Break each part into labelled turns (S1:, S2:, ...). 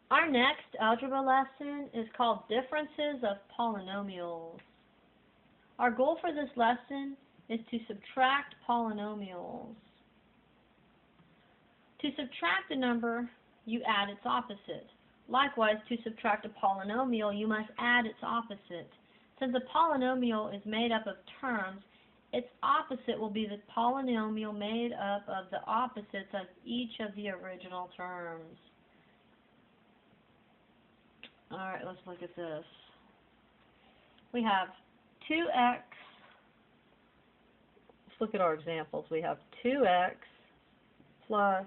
S1: Our next algebra lesson is called Differences of Polynomials. Our goal for this lesson is to subtract polynomials. To subtract a number, you add its opposite. Likewise, to subtract a polynomial, you must add its opposite. Since a polynomial is made up of terms, its opposite will be the polynomial made up of the opposites of each of the original terms. Alright, let's look at this. We have 2x. Let's look at our examples. We have 2x plus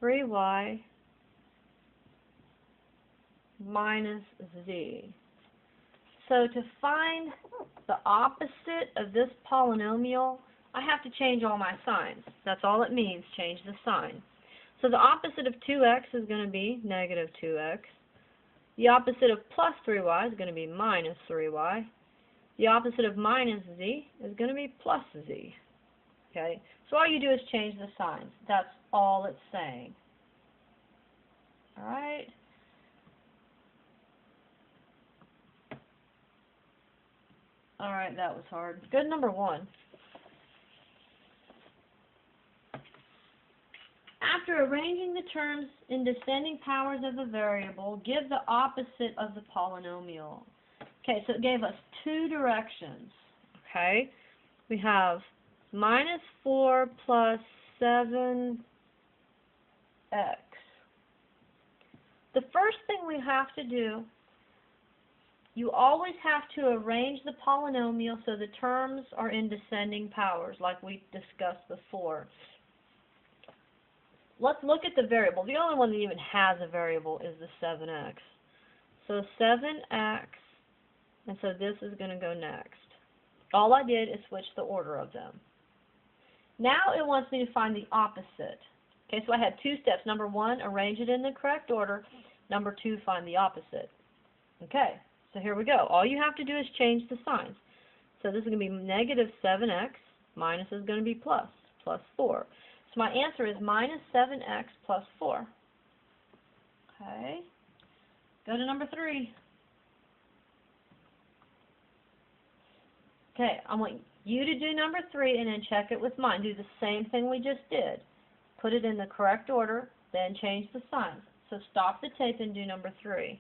S1: 3y minus z. So to find the opposite of this polynomial, I have to change all my signs. That's all it means, change the sign. So the opposite of 2x is going to be negative 2x. The opposite of plus 3y is going to be minus 3y. The opposite of minus z is going to be plus z. Okay? So all you do is change the signs. That's all it's saying. Alright? Alright, that was hard. Go to number 1. After arranging the terms in descending powers of a variable, give the opposite of the polynomial. Okay, so it gave us two directions. Okay, we have minus 4 plus 7x. The first thing we have to do, you always have to arrange the polynomial so the terms are in descending powers, like we discussed before. Let's look at the variable. The only one that even has a variable is the 7x. So 7x, and so this is going to go next. All I did is switch the order of them. Now it wants me to find the opposite. Okay, so I had two steps. Number 1, arrange it in the correct order. Number 2, find the opposite. Okay, so here we go. All you have to do is change the signs. So this is going to be negative 7x, minus is going to be plus 4. So my answer is minus 7x plus 4. Okay. Go to number 3. Okay, I want you to do number 3 and then check it with mine. Do the same thing we just did. Put it in the correct order, then change the signs. So stop the tape and do number 3.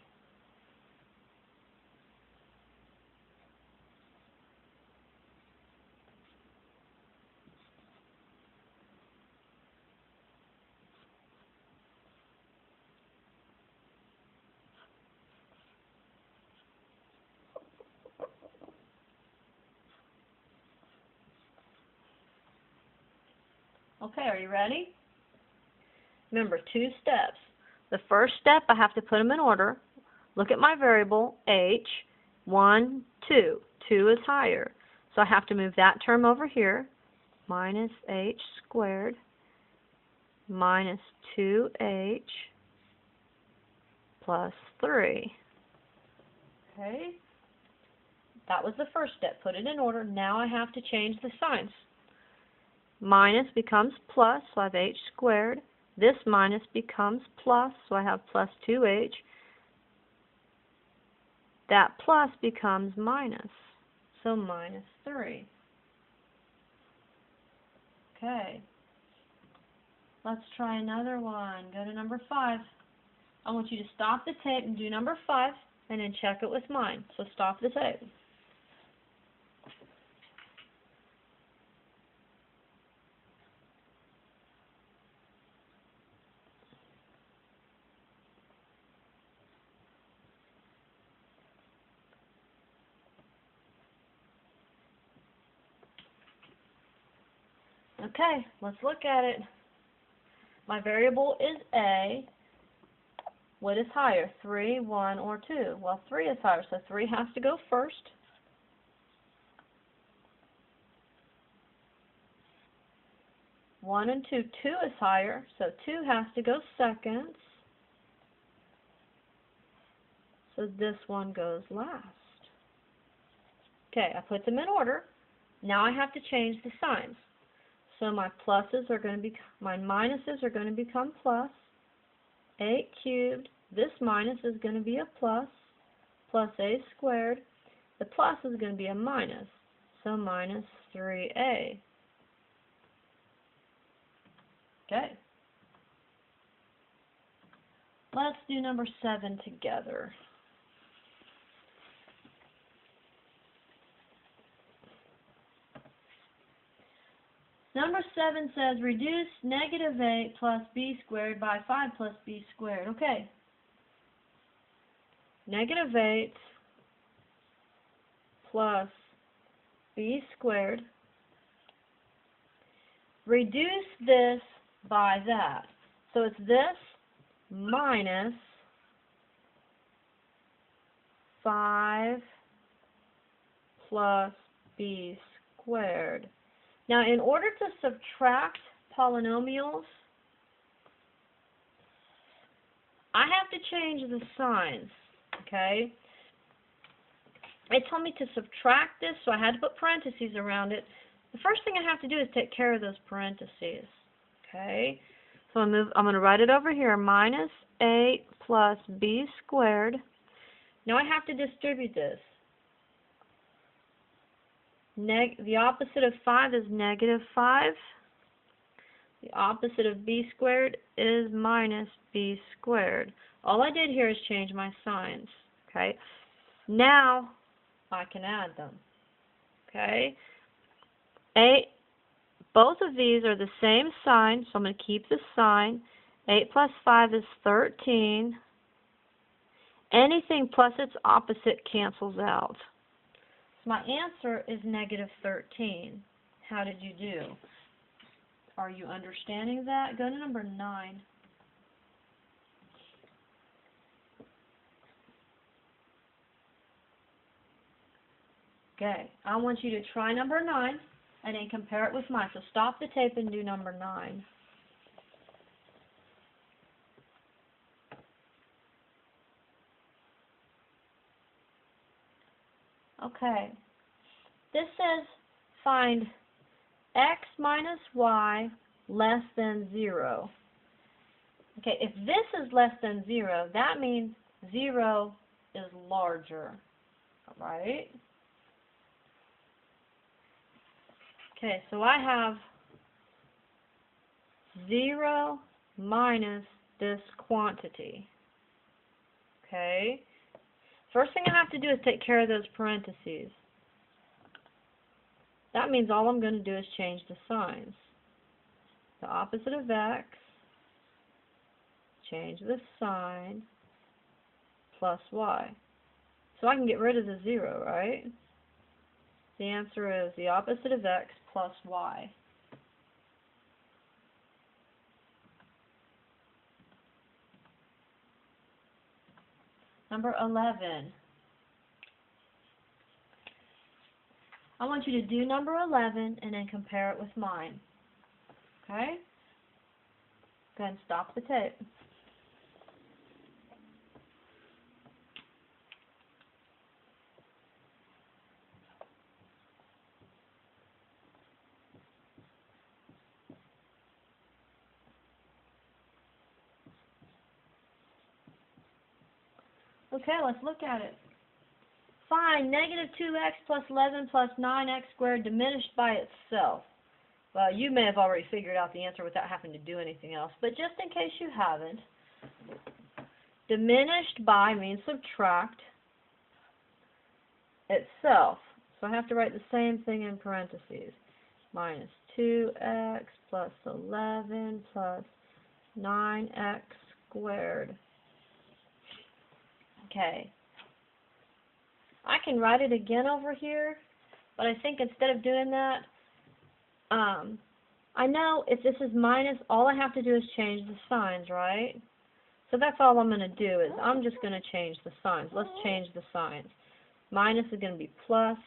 S1: Okay, are you ready? Remember, 2 steps. The first step, I have to put them in order. Look at my variable, h, 1, 2. 2 is higher. So I have to move that term over here, minus h squared minus 2h plus 3. Okay? That was the first step. Put it in order. Now I have to change the signs. Minus becomes plus, so I have h squared. This minus becomes plus, so I have plus 2h. That plus becomes minus, so minus 3. Okay. Let's try another one. Go to number 5. I want you to stop the tape and do number 5, and then check it with mine. So stop the tape. Okay, let's look at it. My variable is a. What is higher, 3, 1, or 2? Well, 3 is higher, so 3 has to go first. One and 2, 2 is higher, so 2 has to go second. So this one goes last. Okay, I put them in order. Now I have to change the signs. So my pluses are going to be, my minuses are going to become plus. 8 cubed This minus is going to be a plus a squared. The plus is going to be a minus, so minus 3a. Okay. Let's do number 7 together. Number 7 says reduce negative 8 plus b squared by 5 plus b squared. Okay. Negative 8 plus b squared. Reduce this by that. So it's this minus 5 plus b squared. Now, in order to subtract polynomials, I have to change the signs, okay? It told me to subtract this, so I had to put parentheses around it. The first thing I have to do is take care of those parentheses, okay? So I'm going to write it over here, minus 8 plus b squared. Now I have to distribute this. The opposite of 5 is negative 5. The opposite of b squared is minus b squared. All I did here is change my signs. Okay. Now I can add them. Okay. Both of these are the same sign, so I'm going to keep the sign. 8 plus 5 is 13. Anything plus its opposite cancels out. My answer is negative 13. How did you do? Are you understanding that? Go to number 9. Okay, I want you to try number 9 and then compare it with mine. So stop the tape and do number 9. Okay. This says find x minus y less than 0. Okay, if this is less than 0, that means 0 is larger. Right? Okay, so I have 0 minus this quantity. Okay? First thing I have to do is take care of those parentheses. That means all I'm going to do is change the signs. The opposite of x, change the sign, plus y. So I can get rid of the 0, right? The answer is the opposite of x plus y. Number 11. I want you to do number 11 and then compare it with mine. Okay? Go ahead and stop the tape. Okay, let's look at it. Find negative 2x plus 11 plus 9x squared diminished by itself. Well, you may have already figured out the answer without having to do anything else, but just in case you haven't, diminished by means subtract itself. So I have to write the same thing in parentheses. Minus 2x plus 11 plus 9x squared. Okay. I can write it again over here, but I think instead of doing that, I know if this is minus, all I have to do is change the signs, right? So that's all I'm going to do is I'm just going to change the signs. Let's change the signs. Minus is going to be plus.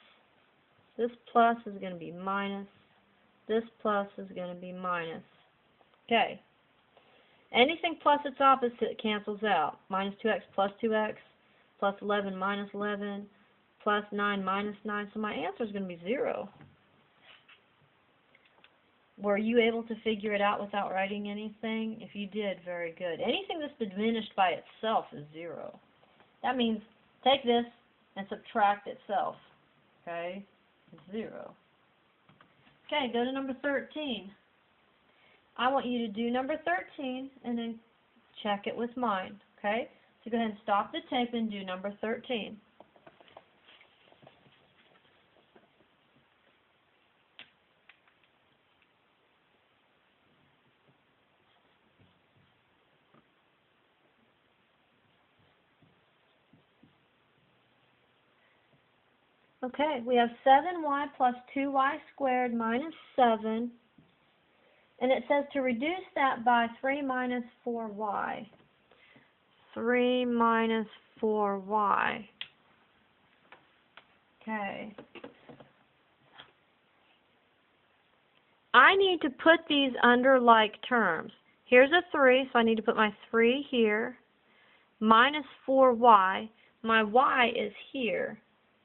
S1: This plus is going to be minus. This plus is going to be minus. Okay. Anything plus its opposite cancels out. Minus 2x plus 2x, plus 11 minus 11, plus 9 minus 9. So my answer is going to be 0. Were you able to figure it out without writing anything? If you did, very good. Anything that's diminished by itself is 0. That means take this and subtract itself. Okay? It's 0. Okay, go to number 13. I want you to do number 13 and then check it with mine. Okay? So go ahead and stop the tape and do number 13. Okay, we have 7y plus 2y squared minus 7. And it says to reduce that by 3 minus 4y. 3 minus 4y. Okay. I need to put these under like terms. Here's a 3, so I need to put my 3 here. Minus 4y. My y is here.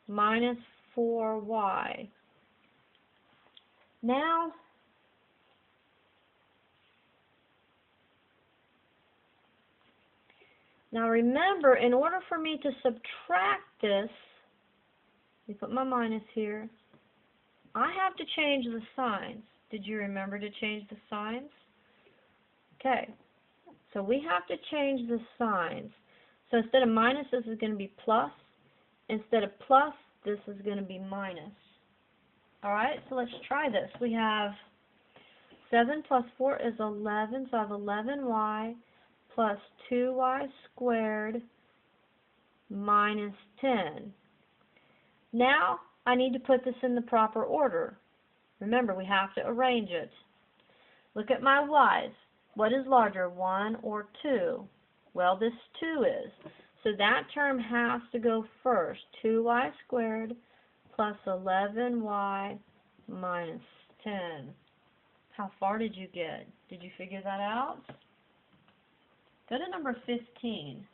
S1: Minus 4y. Now, remember, in order for me to subtract this, let me put my minus here, I have to change the signs. Did you remember to change the signs? Okay, so we have to change the signs. So instead of minus, this is going to be plus. Instead of plus, this is going to be minus. Alright, so let's try this. We have 7 plus 4 is 11, so I have 11y plus 2y squared minus 10. Now, I need to put this in the proper order. Remember, we have to arrange it. Look at my y's. What is larger, 1 or 2? Well, this 2 is. So that term has to go first. 2y squared plus 11y minus 10. How far did you get? Did you figure that out? Go to number 15.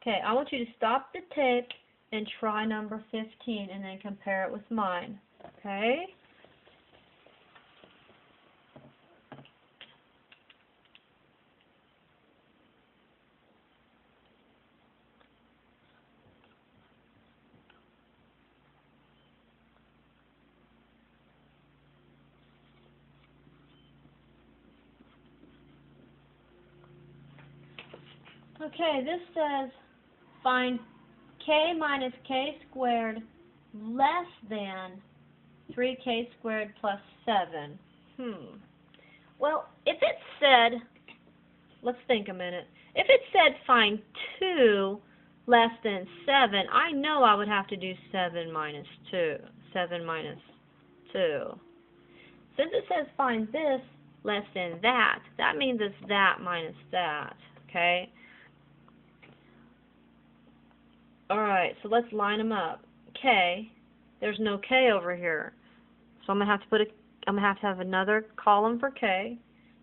S1: Okay, I want you to stop the tape and try number 15 and then compare it with mine. Okay? Okay, this says find k minus k squared less than 3k squared plus 7. Well, if it said, let's think a minute. If it said find 2 less than 7, I know I would have to do 7 minus 2. 7 minus 2. Since it says find this less than that, that means it's that minus that. Okay? Alright, so let's line them up. K, there's no K over here. So I'm going to have to have another column for K.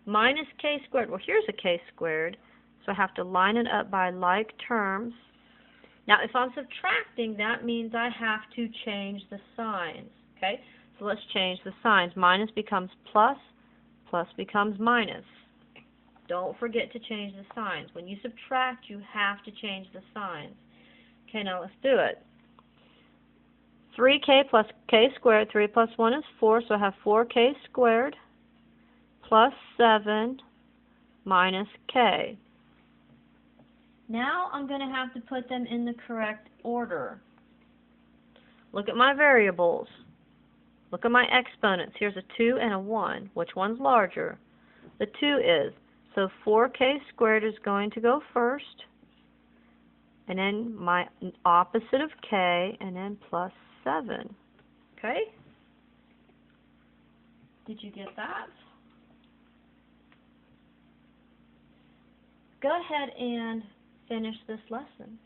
S1: Minus K squared. Well, here's a K squared. So I have to line it up by like terms. Now, if I'm subtracting, that means I have to change the signs. Okay? So let's change the signs. Minus becomes plus, plus becomes minus. Don't forget to change the signs. When you subtract, you have to change the signs. Okay, now let's do it. 3k plus k squared, 3 plus 1 is 4, so I have 4k squared plus 7 minus k. Now I'm going to have to put them in the correct order. Look at my variables. Look at my exponents. Here's a 2 and a 1. Which one's larger? The 2 is. So 4k squared is going to go first. And then my opposite of k, and then plus 7. Okay? Did you get that? Go ahead and finish this lesson.